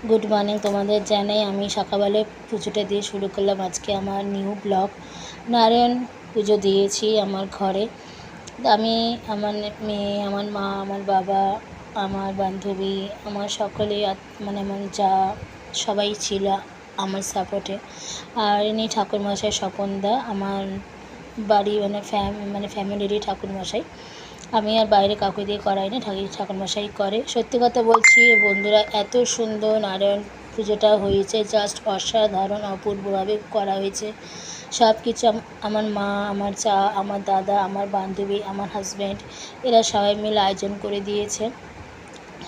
Good morning তোমাদের জানাই। আমি সকালবেলায় পুজোটা দিয়ে শুরু করলাম আজকে আমার নিউ ব্লগ। নারায়ণ পুজো দিয়েছি আমার ঘরে। আমি, আমার মেয়ে, আমার মা, আমার বাবা, আমার বান্ধবী, আমার সকলে মানে আমার যা সবাই ছিল আমার সাপোর্টে। আর ইনি ঠাকুরমশাই স্বপনদা, আমার বাড়ি মানে ফ্যামিলিরই ঠাকুরমশাই। আমি আর বাইরে কাউকে দিয়ে করাই না, ঠাকুরমশাই করে। সত্যি কথা বলছি বন্ধুরা, এত সুন্দর নারায়ণ পুজোটা হয়েছে, জাস্ট অসাধারণ, অপূর্বভাবে করা হয়েছে সব কিছু। আমার মা, আমার চা, আমার দাদা, আমার বান্ধবী, আমার হাজব্যান্ড, এরা সবাই মিলে আয়োজন করে দিয়েছে।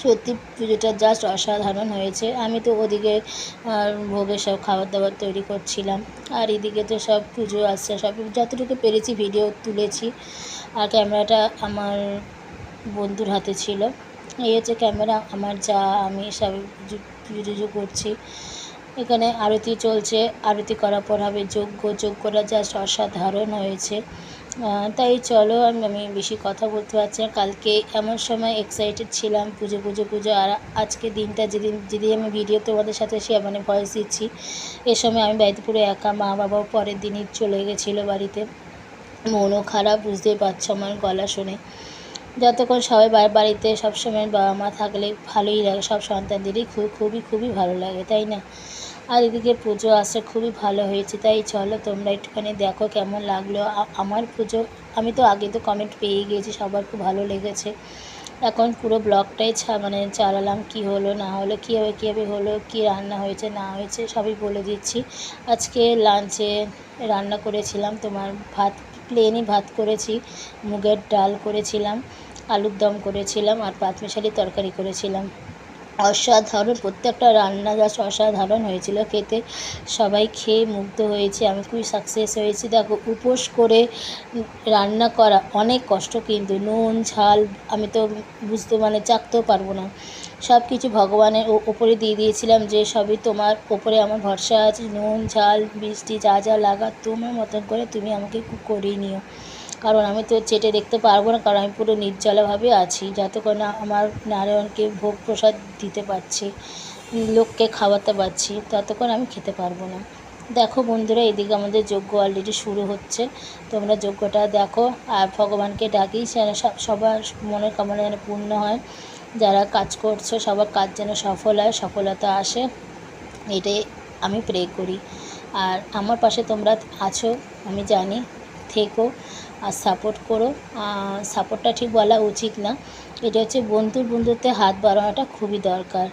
সত্যি পুজোটা জাস্ট অসাধারণ হয়েছে। আমি তো ওদিকে ভোগের সব খাবার দাবার তৈরি করছিলাম, আর এদিকে তো সব পুজো আসছে, সব যতটুকু পেরেছি ভিডিও তুলেছি। আর ক্যামেরাটা আমার বন্ধুর হাতে ছিল। এই হচ্ছে ক্যামেরা, আমার যা, আমি সব পুজো করছি। এখানে আরতি চলছে, আরতি করার পর হবে যজ্ঞটা জাস্ট অসাধারণ হয়েছে। তাই চলো, আমি বেশি কথা বলতে পারছি না। কালকে এমন সময় এক্সাইটেড ছিলাম পুজো। আর আজকে দিনটা যেদিন আমি ভিডিও তোমাদের সাথে মানে ভয়েস দিচ্ছি, এ সময় আমি বাড়িতে পুরো একা, মা বাবাও পরের দিনই চলে গেছিলো বাড়িতে। মনও খারাপ, বুঝতেই পারছো আমার গলা শুনে। যতক্ষণ সবাই বাড়িতে সবসময় বাবা মা থাকলে ভালোই লাগে, সব সন্তানদেরই খুবই ভালো লাগে, তাই না? আর এদিকে পুজো আসছে, খুবই ভালো হয়েছে। তাই চলো তোমরা একটুখানি দেখো কেমন লাগলো আমার পুজো। আমি তো আগে তো কমেন্ট পেয়ে গিয়েছি, সবার খুব ভালো লেগেছে। এখন পুরো ব্লগটাই মানে চালালাম, কি হলো না হলো, কীভাবে হলো, কী রান্না হয়েছে না হয়েছে সবই বলে দিচ্ছি। আজকে লাঞ্চে রান্না করেছিলাম তোমার প্লেনই ভাত করেছি, মুগের ডাল করেছিলাম, আলুর দম করেছিলাম, আর পাঁচমিশালি তরকারি করেছিলাম। অসাধারণ, প্রত্যেকটা রান্না জাস্ট অসাধারণ হয়েছিল খেতে। সবাই খেয়ে মুগ্ধ হয়েছে, আমি খুবই সাকসেস হয়েছি। দেখো, উপোস করে রান্না করা অনেক কষ্ট, কিন্তু নুন ঝাল আমি তো মানে চাখতেও পারবো না। সব কিছু ভগবানের ওপরে দিয়ে দিয়েছিলাম, যে সবই তোমার ওপরে আমার ভরসা আছে। নুন ঝাল মিষ্টি যা যা লাগা তোমার মতন করে তুমি আমাকে করিয়ে নিও, কারণ আমি তো চেটে দেখতে পারবো না, কারণ আমি পুরো নির্জলাভাবে আছি। যতক্ষণ না আমার নারায়ণকে ভোগ প্রসাদ দিতে পারছি, লোককে খাওয়াতে পারছি, ততক্ষণ আমি খেতে পারবো না। দেখো বন্ধুরা, এদিকে আমাদের যজ্ঞ অলরেডি শুরু হচ্ছে, তোমরা যজ্ঞটা দেখো। আর ভগবানকে ডাকি যেন সবার মনের কামনা যেন পূর্ণ হয়, যারা কাজ করছো সবার কাজ যেন সফল হয়, সফলতা আসে, এটাই আমি প্রে করি। আর আমার পাশে তোমরা আছো আমি জানি, থেকো আর সাপোর্ট করো। সাপোর্টটা ঠিক বলা উচিত না, এটা হচ্ছে বন্ধুত্বে হাত বাড়ানোটা খুবই দরকার।